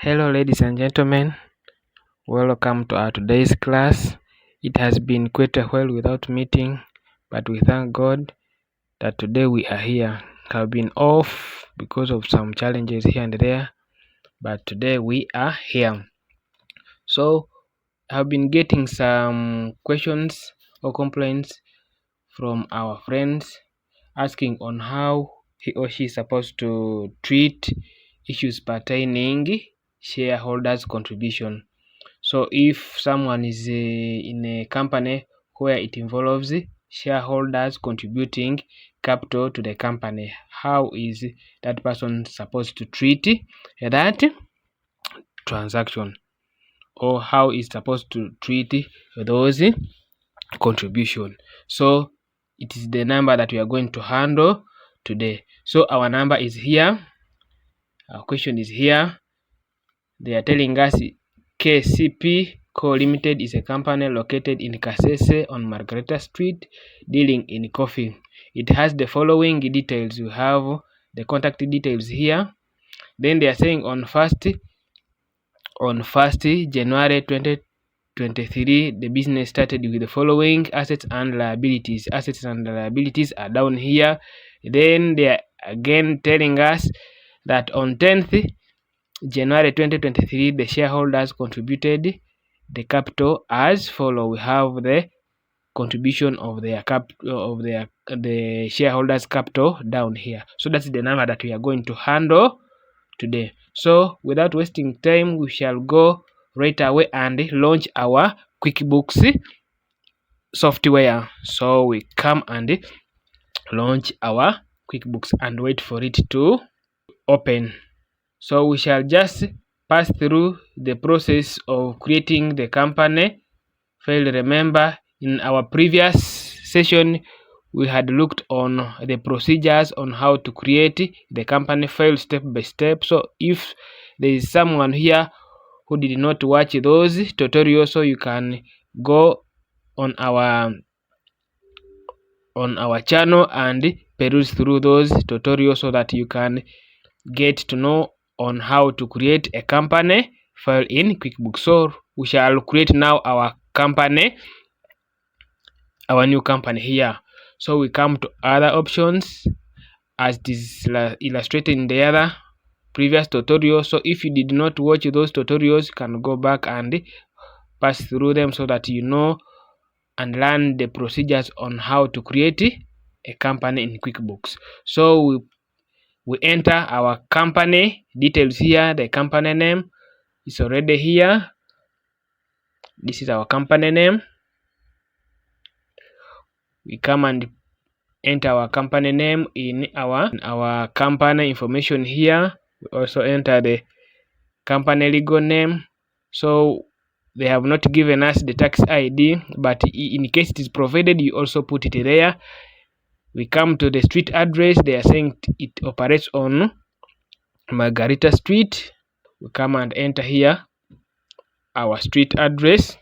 Hello, ladies and gentlemen. Welcome to our today's class. It has been quite a while without meeting, but we thank God that today we are here. Have been off because of some challenges here and there, but today we are here. So, I've been getting some questions or complaints from our friends asking on how he or she is supposed to treat issues pertaining shareholders contribution. So if someone is in a company where it involves shareholders contributing capital to the company, how is that person supposed to treat that transaction, or how is supposed to treat those contribution? So it is the number that we are going to handle today. So our number is here, our question is here. They are telling us KCP Co Limited is a company located in Kasese on Margareta Street, dealing in coffee. It has the following details. You have the contact details here. Then they are saying on 1st January 2023, the business started with the following assets and liabilities. Assets and liabilities are down here. Then they are again telling us that on 10th January 2023, the shareholders contributed the capital as follow. We have the contribution of the shareholders capital down here. So that's the number that we are going to handle today. So without wasting time, we shall go right away and launch our QuickBooks software. So we come and launch our QuickBooks and wait for it to open. So we shall just pass through the process of creating the company file. Remember, in our previous session, we had looked on the procedures on how to create the company file step by step. So if there is someone here who did not watch those tutorials, so you can go on our channel and peruse through those tutorials so that you can get to know on how to create a company file in QuickBooks. So we shall create now our new company here. So we come to other options as it is illustrated in the other previous tutorial. So if you did not watch those tutorials, you can go back and pass through them so that you know and learn the procedures on how to create a company in QuickBooks. So we enter our company details here. The company name is already here. This is our company name. We come and enter our company name in our company information here. We also enter the company legal name. So they have not given us the tax ID, but in case it is provided, you also put it there. We come to the street address. They are saying it operates on Margarita Street. We come and enter here our street address.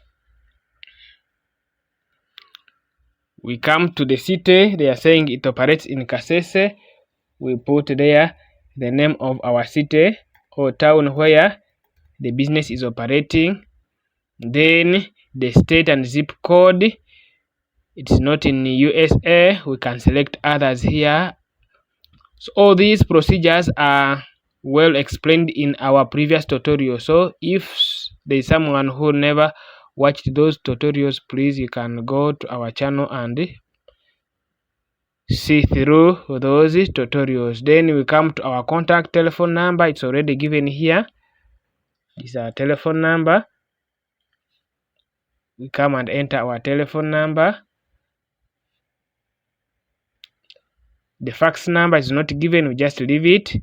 We come to the city. They are saying it operates in Kasese. We put there the name of our city or town where the business is operating. Then the state and zip code. It's not in USA. We can select others here. So all these procedures are well explained in our previous tutorial. So if there is someone who never watched those tutorials, please you can go to our channel and see through those tutorials. Then we come to our contact telephone number. It's already given here. This is our telephone number. We come and enter our telephone number. The fax number is not given, we just leave it.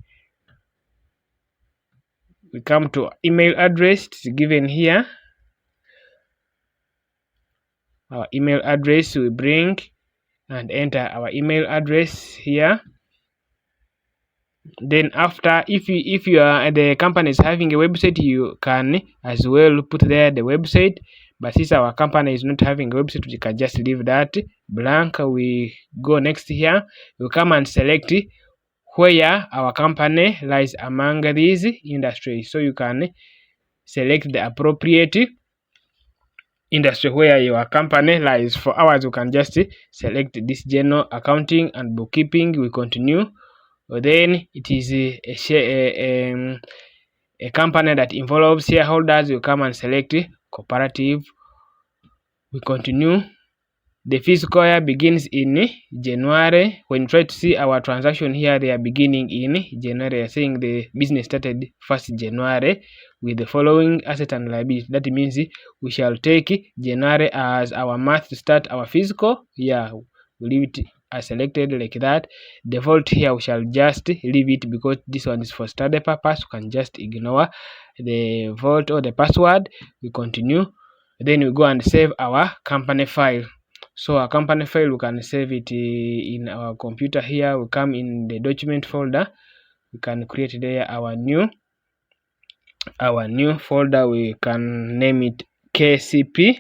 We come to email address. It's given here. Our email address we bring and enter our email address here. Then after, if you are the company is having a website, you can as well put there the website. But since our company is not having a website, we can just leave that blank. We go next here. We come and select where our company lies among these industries. So you can select the appropriate industry where your company lies. For ours, you can just select this general accounting and bookkeeping. We continue. Then it is a company that involves shareholders. You come and select cooperative. We continue. The fiscal year begins in January. When you try to see our transaction here, they are beginning in January. Saying the business started 1st January with the following asset and liability. That means we shall take January as our month to start our fiscal year. We leave it as selected like that. The vault here we shall just leave it because this one is for study purpose. You can just ignore the vault or the password. We continue. Then we go and save our company file. So our company file, we can save it in our computer here. We come in the document folder. We can create there our new folder. We can name it KCP.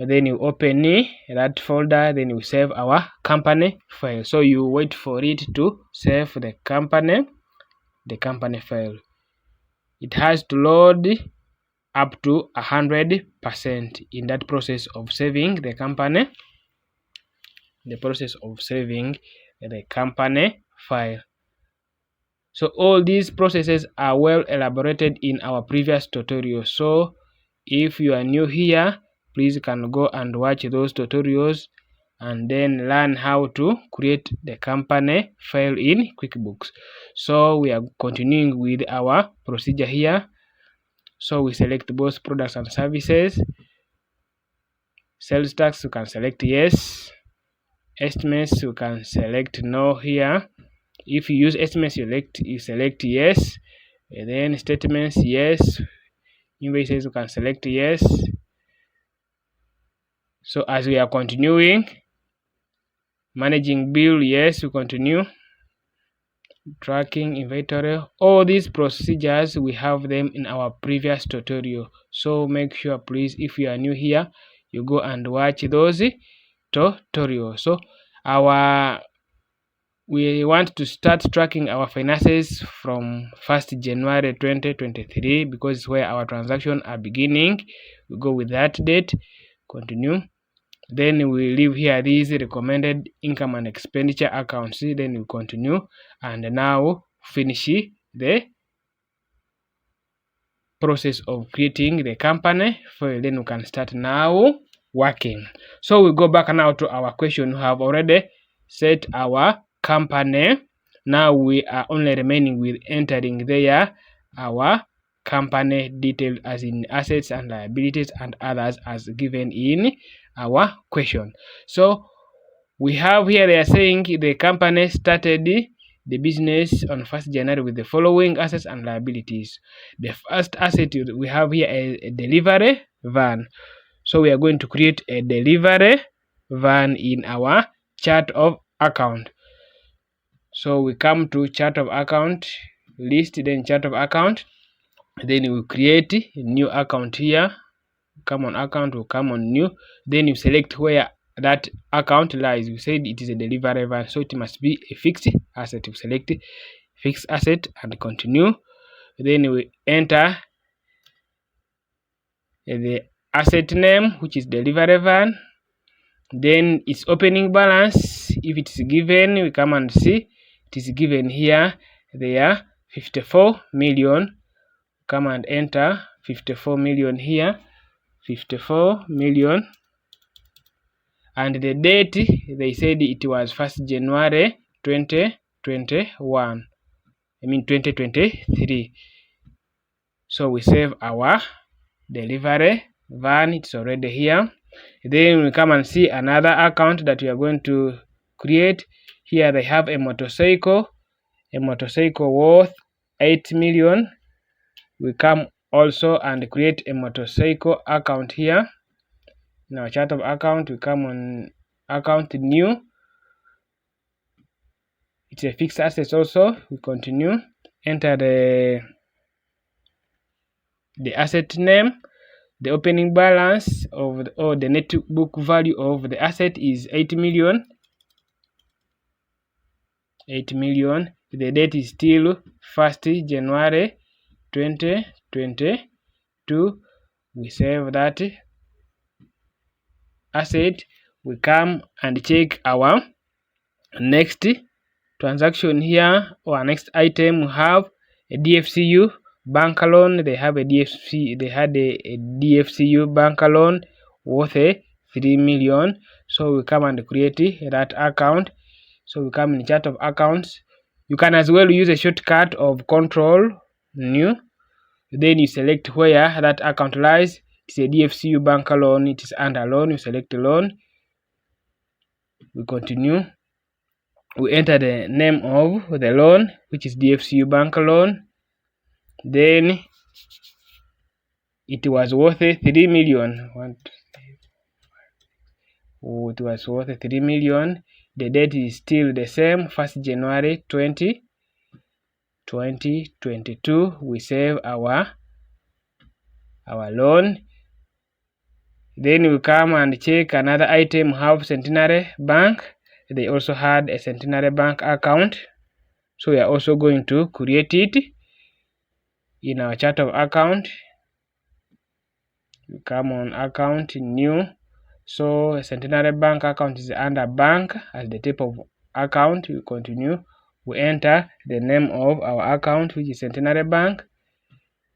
And then you open that folder. Then you save our company file. So you wait for it to save the company file. It has to load up to 100% in that process of saving the company. The process of saving the company file. So all these processes are well elaborated in our previous tutorial. So if you are new here, please can go and watch those tutorials and then learn how to create the company file in QuickBooks. So we are continuing with our procedure here. So we select both products and services. Sales tax, you can select yes. Estimates, you can select no here. If you use estimates, you select yes. And then statements, yes. Invoices, you can select yes. So as we are continuing, managing bill, yes, we continue. Tracking inventory, all these procedures we have them in our previous tutorial. So make sure please, if you are new here, you go and watch those tutorials. So we want to start tracking our finances from 1st January 2023 because it's where our transactions are beginning. We go with that date. Continue. Then we leave here these recommended income and expenditure accounts. Then we continue and now finish the process of creating the company file. Then we can start now working. So we go back now to our question. We have already set our company. Now we are only remaining with entering there our company details as in assets and liabilities and others as given in our question. So we have here they are saying the company started the business on 1st January with the following assets and liabilities. The first asset we have here a delivery van. So we are going to create a delivery van in our chart of account. So we come to chart of account, list, then chart of account. Then we create a new account here. Come on account, will come on new. Then you select where that account lies. We said it is a delivery van, so it must be a fixed asset. You select fixed asset and continue. Then we enter the asset name, which is delivery van. Then its opening balance, if it is given, we come and see it is given here. They are 54 million. Come and enter 54 million here. 54 million. And the date, they said it was 1st January 2021. 2023. So we save our delivery van. It's already here. Then we come and see another account that we are going to create. Here they have a motorcycle worth 8 million. We come also and create a motorcycle account here. In our chart of account, we come on account new. It's a fixed asset also. We continue. Enter the asset name. The opening balance of the net book value of the asset is 8 million. 8 million. The date is still 1st January 2022. We save that asset. We come and check our next transaction here, or next item. We have a DFCU bank loan. They had a DFCU bank loan worth 3 million. So we come and create that account. So we come in chart of accounts. You can as well use a shortcut of Control New. Then you select where that account lies. It's a DFCU bank loan. It is under loan. You select loan. We continue. We enter the name of the loan, which is DFCU bank loan. Then it was worth 3 million. It was worth 3 million. The date is still the same, 1st January 2022. We save our loan. Then we come and check another item. Have Centenary Bank. They also had a Centenary Bank account. So we are also going to create it in our chart of account. We come on account, new. So a Centenary Bank account is under bank as the type of account. We continue. We enter the name of our account, which is Centenary Bank.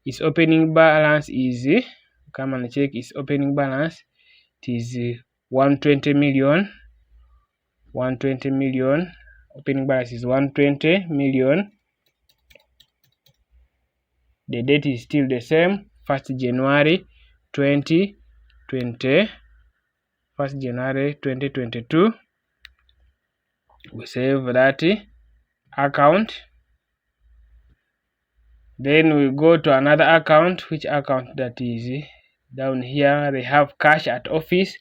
Its opening balance is, come and check its opening balance. It is 120 million. 120 million. Opening balance is 120 million. The date is still the same, 1st January 2022. We save that account. Then we go to another account. Which account that is? Down here they have cash at office.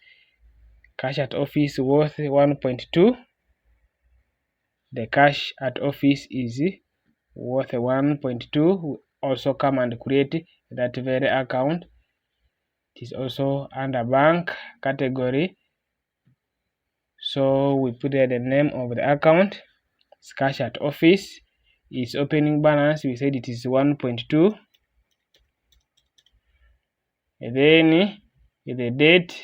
Cash at office worth 1.2. The cash at office is worth 1.2. We also come and create that very account. It is also under bank category. So we put there the name of the account. It's cash at office. Its opening balance, we said it is 1.2. And then the date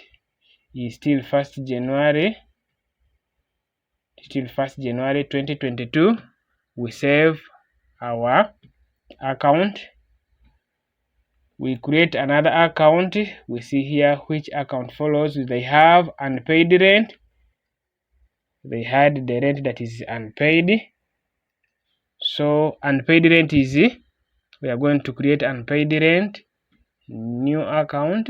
is still 1st January. Still 1st January 2022. We save our account. We create another account. We see here which account follows. They have unpaid rent. They had the rent that is unpaid. So unpaid rent is, we are going to create unpaid rent, new account.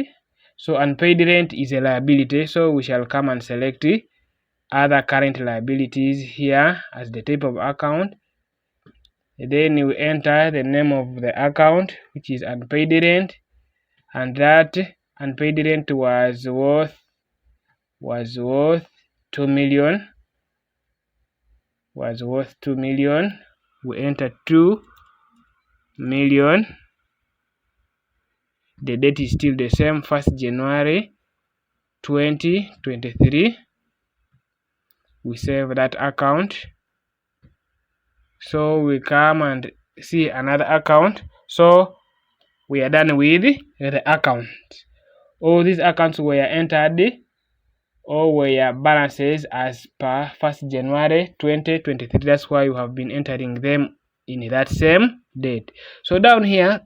So unpaid rent is a liability. So we shall come and select other current liabilities here as the type of account. Then we enter the name of the account, which is unpaid rent, and that unpaid rent was worth 2 million. Was worth 2 million. We enter 2 million. The date is still the same, 1st January 2023. We save that account. So we come and see another account. So we are done with the account. All these accounts were entered or were balances as per 1st January 2023. That's why you have been entering them in that same date. So down here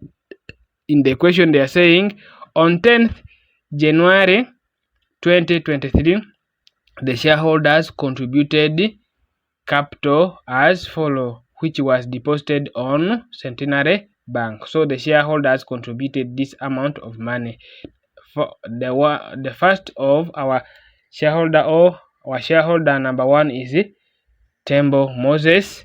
in the question they are saying on 10th January 2023, the shareholders contributed capital as follow, which was deposited on Centenary Bank. So the shareholders contributed this amount of money. For the first of our shareholder, or our shareholder number 1 is Tembo Moses,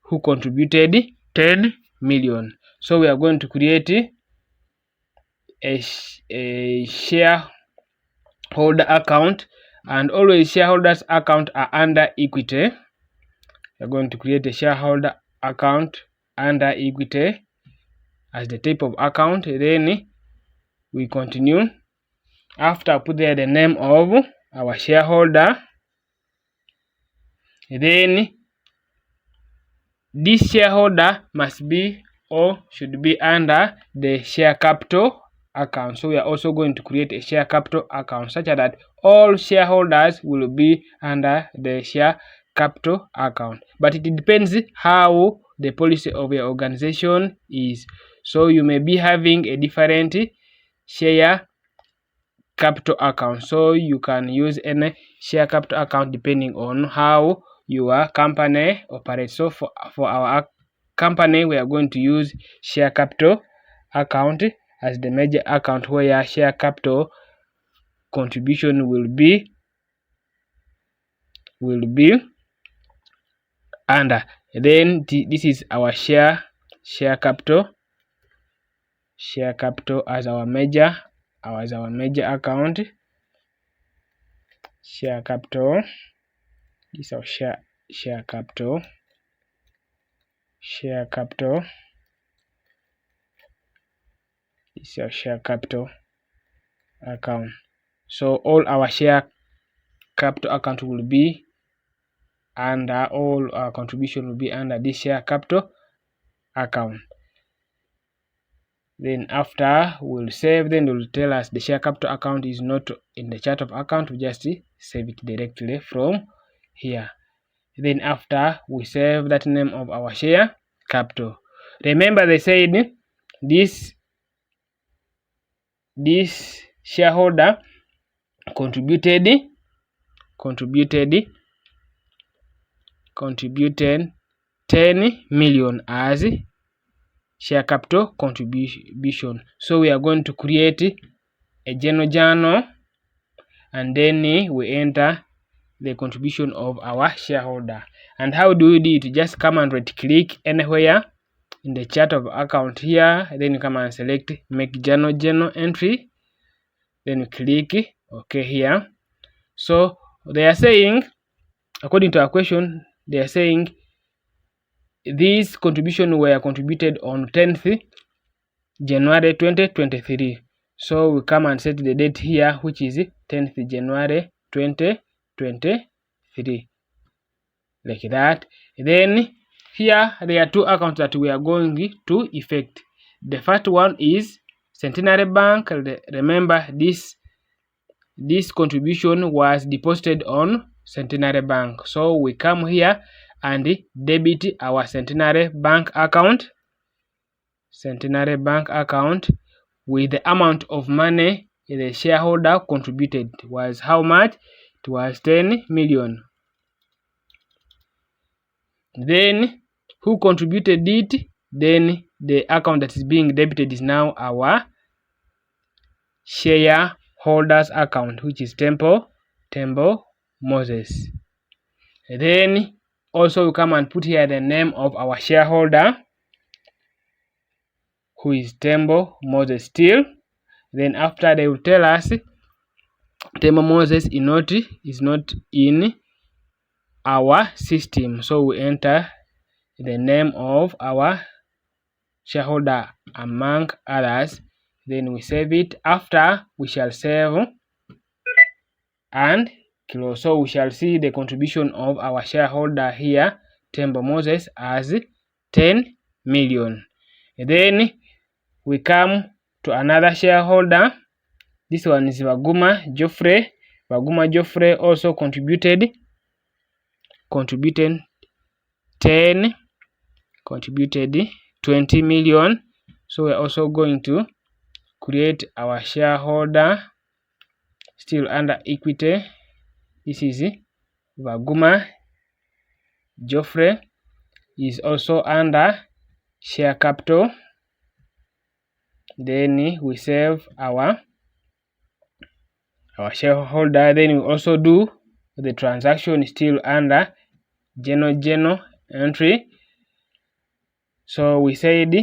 who contributed 10 million. So we are going to create a shareholder account, and always shareholders account are under equity. We are going to create a shareholder account under equity as the type of account. Then We continue. After put there the name of our shareholder, then this shareholder must be or should be under the share capital account. So we are also going to create a share capital account such that all shareholders will be under the share capital account. But it depends how the policy of your organization is. So you may be having a different share capital account. So you can use any share capital account depending on how your company operates. So for our company, we are going to use share capital account as the major account where share capital contribution will be under. Then this is our share capital as our major account. Share capital. This is our share capital. This is your share capital account. So all our share capital account will be under, all our contribution will be under this share capital account. Then after we'll save, then it will tell us the share capital account is not in the chart of account. We just save it directly from here. Then after we save that name of our share capital. Remember they said this shareholder contributed 10 million as share capital contribution. So we are going to create a journal and then we enter the contribution of our shareholder. And how do we do it? Just come and right click anywhere in the chart of account here, then you come and select make journal entry, then you click OK here. So they are saying, according to our question, they are saying these contributions were contributed on 10th January 2023. So we come and set the date here, which is 10th January 2023, like that. Then here there are two accounts that we are going to effect. The first one is Centenary Bank. Remember this contribution was deposited on Centenary Bank. So we come here and debit our Centenary Bank account with the amount of money the shareholder contributed. Was how much? It was 10 million. Then who contributed it? Then the account that is being debited is now our shareholders account, which is Temple Moses. Then also we come and put here the name of our shareholder, who is Temple Moses still. Then after they will tell us Temple Moses is not in our system. So we enter the name of our shareholder among others. Then we save it. After we shall save and close. So we shall see the contribution of our shareholder here, Temple Moses, as 10 million. And then we come to another shareholder. This one is Baguma Geoffrey. Baguma Geoffrey also contributed 20 million. So we're also going to create our shareholder still under equity. This is Baguma Geoffrey, is also under share capital. Then we save our shareholder. Then we also do the transaction still under journal entry. So we said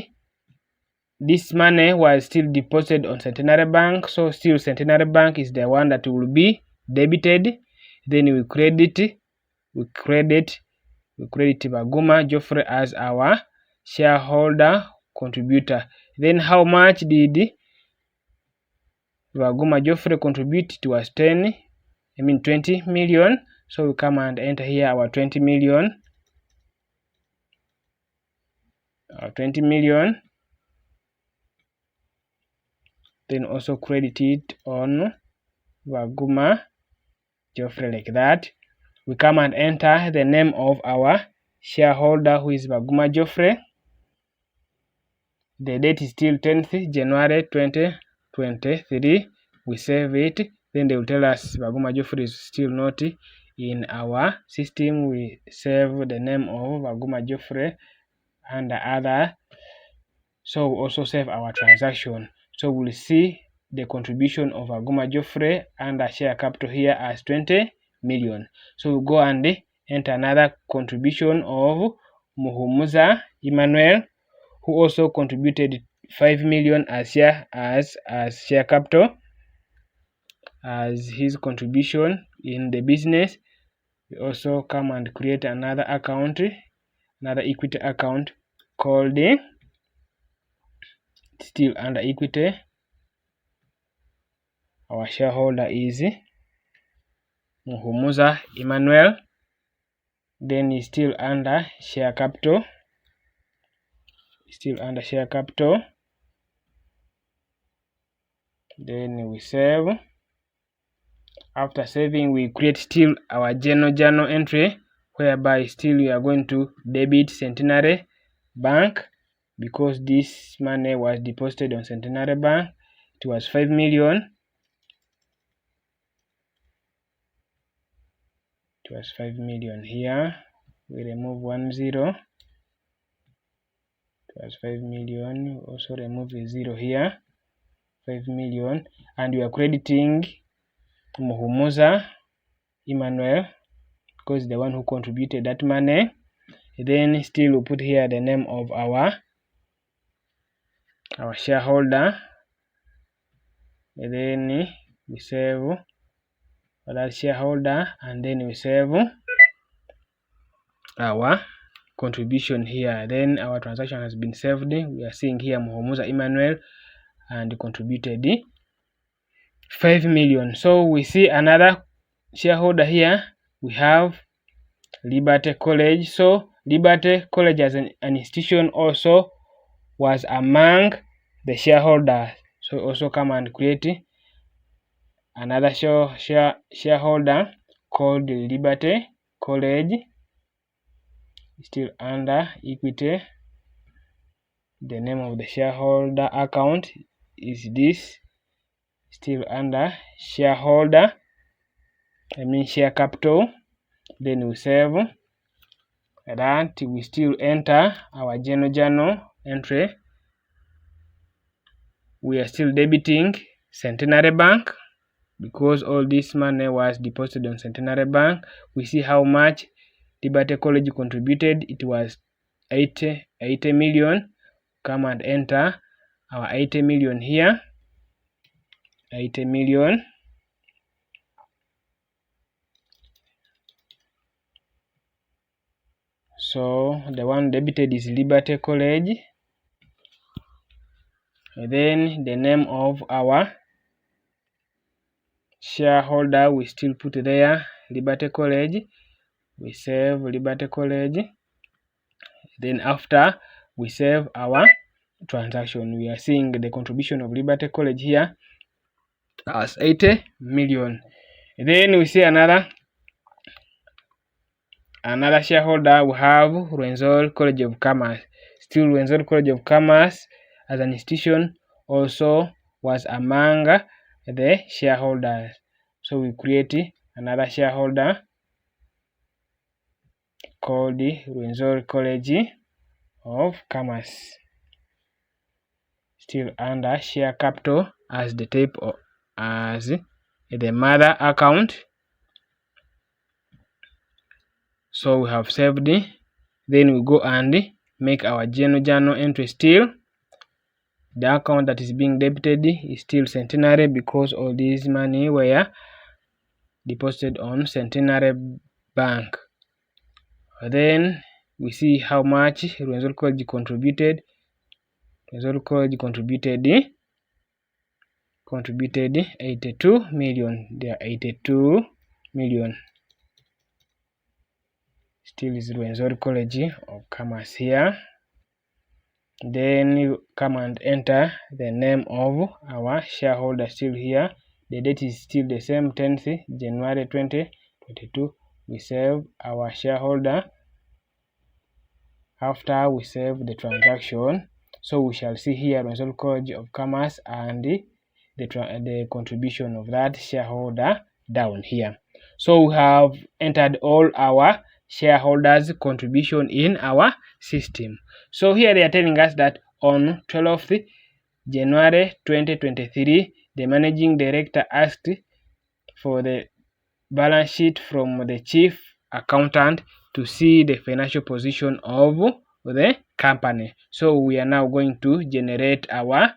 this money was still deposited on Centenary Bank. So still Centenary Bank is the one that will be debited. Then we credit Baguma Geoffrey as our shareholder contributor. Then how much did Baguma Joffrey contribute to us 20 million. So we come and enter here our 20 million. Our 20 million. Then also credit it on Baguma Joffrey like that. We come and enter the name of our shareholder, who is Baguma Joffrey. The date is still 10th January 2023. We save it. Then they will tell us Baguma Joffrey is still not in our system. We save the name of Baguma Joffrey and the other. So we also save our transaction. So we'll see the contribution of Baguma Joffrey and the share capital here as 20 million. So we'll go and enter another contribution of Muhumuza Emmanuel, who also contributed 5 million as share capital as his contribution in the business. We also come and create another account, another equity account called still under equity. Our shareholder is Muhumuza Emmanuel. Then is still under share capital. Still under share capital. Then we save. After saving, we create still our journal entry, whereby still we are going to debit Centenary Bank, because this money was deposited on Centenary Bank. It was 5 million. It was 5 million here. We remove 1 0. It was 5 million. We also remove a 0 here. 5 million. And we are crediting Muhumuza Emmanuel, because the one who contributed that money. Then still we put here the name of our shareholder. And then we save that shareholder, and then we save our contribution here. Then our transaction has been saved. We are seeing here Muhumuza Emmanuel and contributed 5 million. So we see another shareholder here. We have Liberty College. So Liberty College as an institution also was among the shareholders. So also come and create another shareholder called Liberty College, still under equity. The name of the shareholder account is this, still under shareholder, share capital. Then we save that. We still enter our journal entry. We are still debiting Centenary Bank, because all this money was deposited on Centenary Bank. We see how much Liberty College contributed. It was 80 million. Come and enter our 80 million here. 80 million. So the one debited is Liberty College. And then the name of our shareholder we still put there, Liberty College. We save Liberty College. Then after we save our transaction, we are seeing the contribution of Liberty College here as 80 million. And then we see another shareholder. We have Rwenzori College of Commerce. Still Rwenzori College of Commerce as an institution also was among the shareholders. So we create another shareholder called the Rwenzori College of Commerce, still under share capital as the type of, as the mother account. So we have saved. Then we go and make our journal entry. Still the account that is being debited is still Centenary, because all this money were deposited on Centenary Bank. Then we see how much Rwenzori College contributed. Rwenzori College contributed contributed 82 million. There are 82 million. Still is Rwenzori College of Commerce here. Then you come and enter the name of our shareholder still here. The date is still the same, 10th January 2022. We save our shareholder. After we save the transaction, so we shall see here Rwenzori College of Commerce and the contribution of that shareholder down here. So we have entered all our shareholders' contribution in our system. So here they are telling us that on 12th January 2023, the managing director asked for the balance sheet from the chief accountant to see the financial position of the company. So we are now going to generate our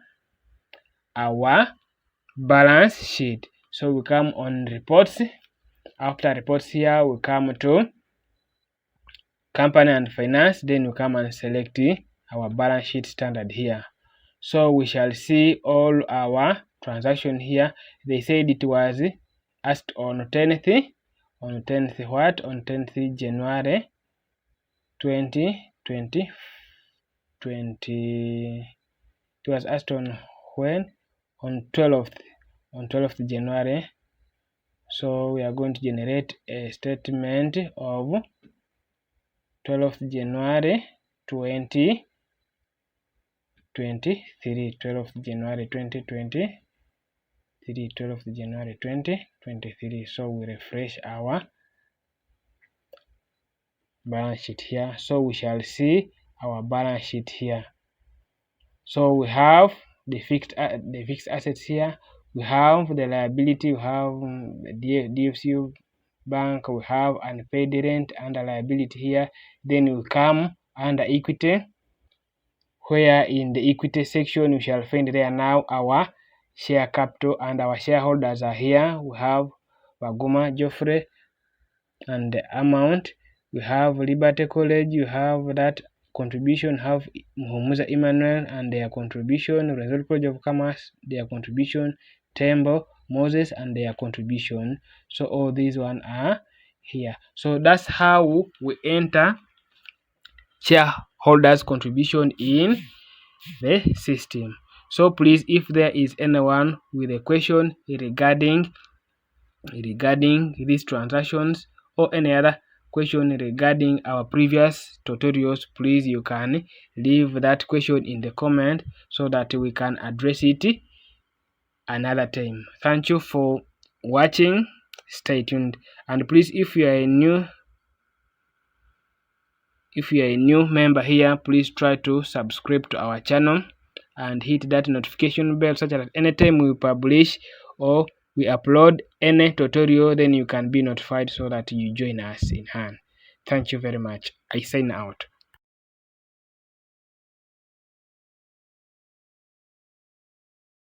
balance sheet. So we come on reports. After reports here, we come to company and finance. Then we come and select our balance sheet standard here. So we shall see all our transaction here. They said it was asked on 10th January 2020. It was asked on when? On 12th January. So we are going to generate a statement of 12th January 2023. 12th January 2023. 12th January 2023. So we refresh our balance sheet here. So we shall see our balance sheet here. So we have the fixed assets here. We have the liability. We have the DFC bank. We have unpaid rent under liability here. Then we come under equity, where in the equity section we shall find there now our share capital and our shareholders are here. We have Baguma Geoffrey and the amount. We have Liberty College. You have that contribution. Have Muhumuza Emmanuel and their contribution. Rwenzori College of Commerce, their contribution. Tembo Moses and their contribution. So all these one are here. So that's how we enter shareholders contribution in the system. So please, if there is anyone with a question regarding these transactions or any other question regarding our previous tutorials, please you can leave that question in the comment so that we can address it another time. Thank you for watching. Stay tuned, and please, if you are a new member here, please try to subscribe to our channel and hit that notification bell such that anytime we publish or we upload any tutorial, then you can be notified so that you join us in hand. Thank you very much. I sign out.